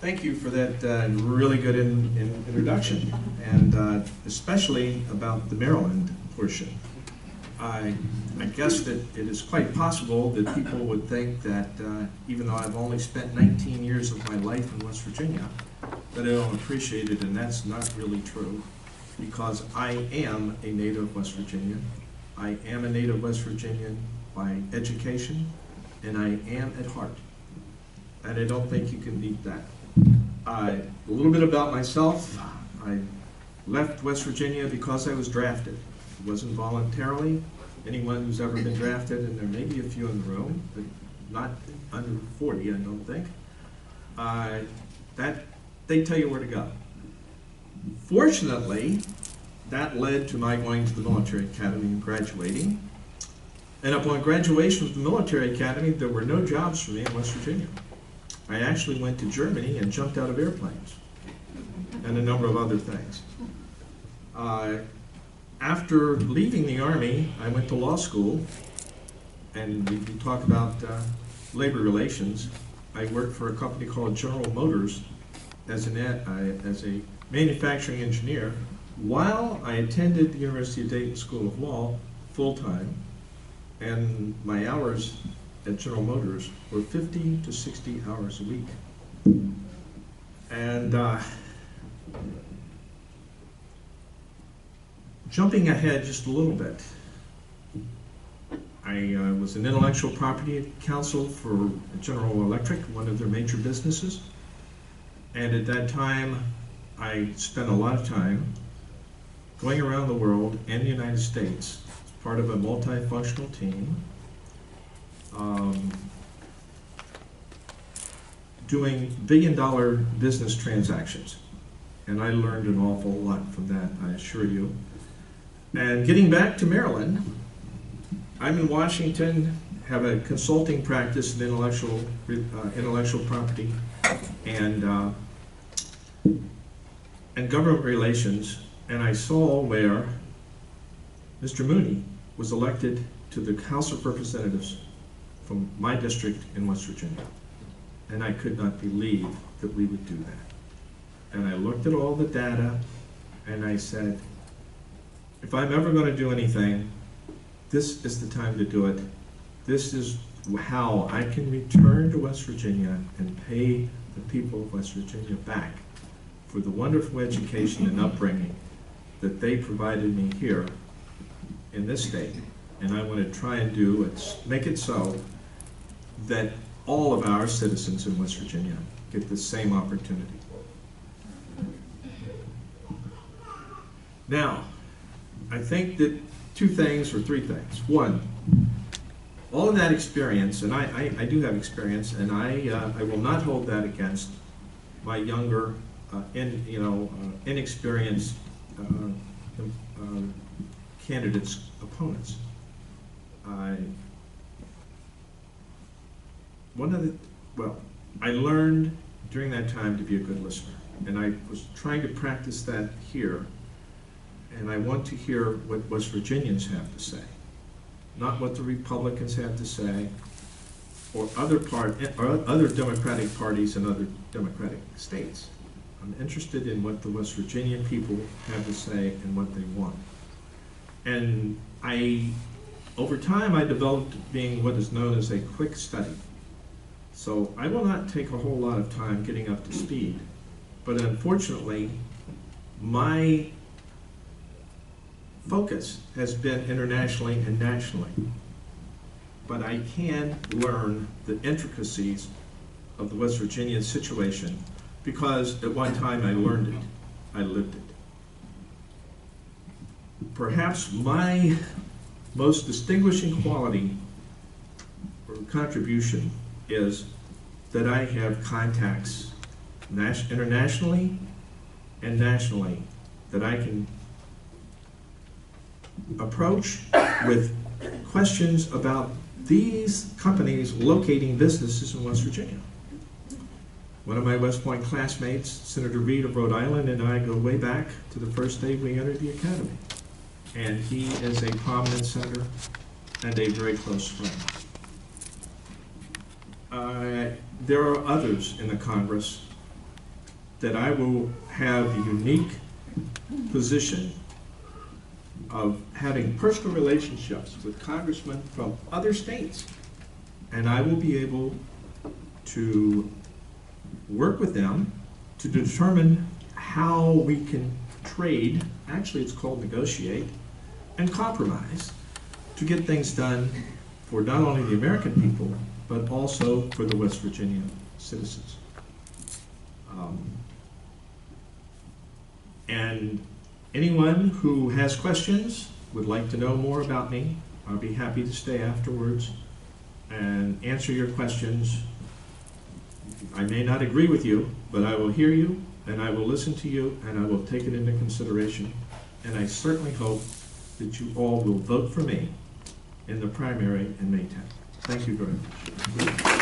Thank you for that really good introduction, and especially about the Maryland portion. I guess that it is quite possible that people would think that even though I've only spent 19 years of my life in West Virginia, that I don't appreciate it, and that's not really true, because I am a native West Virginian. I am a native West Virginian by education, and I am at heart. And I don't think you can beat that. A little bit about myself. I left West Virginia because I was drafted. It wasn't voluntarily. Anyone who's ever been drafted, and there may be a few in the room, but not under 40, I don't think, that they tell you where to go. Fortunately, that led to my going to the military academy and graduating. And upon graduation from the military academy, there were no jobs for me in West Virginia. I actually went to Germany and jumped out of airplanes, and a number of other things. After leaving the Army, I went to law school, and we talk about labor relations. I worked for a company called General Motors as a manufacturing engineer while I attended the University of Dayton School of Law full-time, and my hours at General Motors were 50 to 60 hours a week. And jumping ahead just a little bit, I was an intellectual property counsel for General Electric, one of their major businesses. And at that time, I spent a lot of time going around the world and the United States as part of a multifunctional team, doing billion-dollar business transactions. And I learned an awful lot from that, I assure you. And getting back to Maryland, I'm in Washington, have a consulting practice in intellectual property and government relations, and I saw where Mr. Mooney was elected to the House of Representatives from my district in West Virginia. And I could not believe that we would do that. And I looked at all the data, and I said, if I'm ever going to do anything, this is the time to do it. This is how I can return to West Virginia and pay the people of West Virginia back for the wonderful education and upbringing that they provided me here in this state. And I want to try and do it, make it so that all of our citizens in West Virginia get the same opportunity. Now, I think that two things or three things. One, all of that experience, and I do have experience, and I will not hold that against my younger, inexperienced candidates' opponents. I learned during that time to be a good listener, and I was trying to practice that here, and I want to hear what West Virginians have to say, not what the Republicans have to say, or other Democratic parties in other Democratic states. I'm interested in what the West Virginian people have to say and what they want. And over time, I developed being what is known as a quick study. So I will not take a whole lot of time getting up to speed, but unfortunately, my focus has been internationally and nationally. But I can learn the intricacies of the West Virginian situation because at one time I learned it, I lived it. Perhaps my most distinguishing quality or contribution is that I have contacts internationally and nationally that I can approach with questions about these companies locating businesses in West Virginia. One of my West Point classmates, Senator Reed of Rhode Island, and I go way back to the first day we entered the academy. And he is a prominent senator and a very close friend. There are others in the Congress that I will have the unique position of having personal relationships with congressmen from other states. And I will be able to work with them to determine how we can trade, actually it's called negotiate, and compromise to get things done for not only the American people, but also for the West Virginia citizens. And anyone who has questions, would like to know more about me, I'll be happy to stay afterwards and answer your questions. I may not agree with you, but I will hear you, and I will listen to you, and I will take it into consideration. And I certainly hope that you all will vote for me in the primary in May 10th. Thank you very much.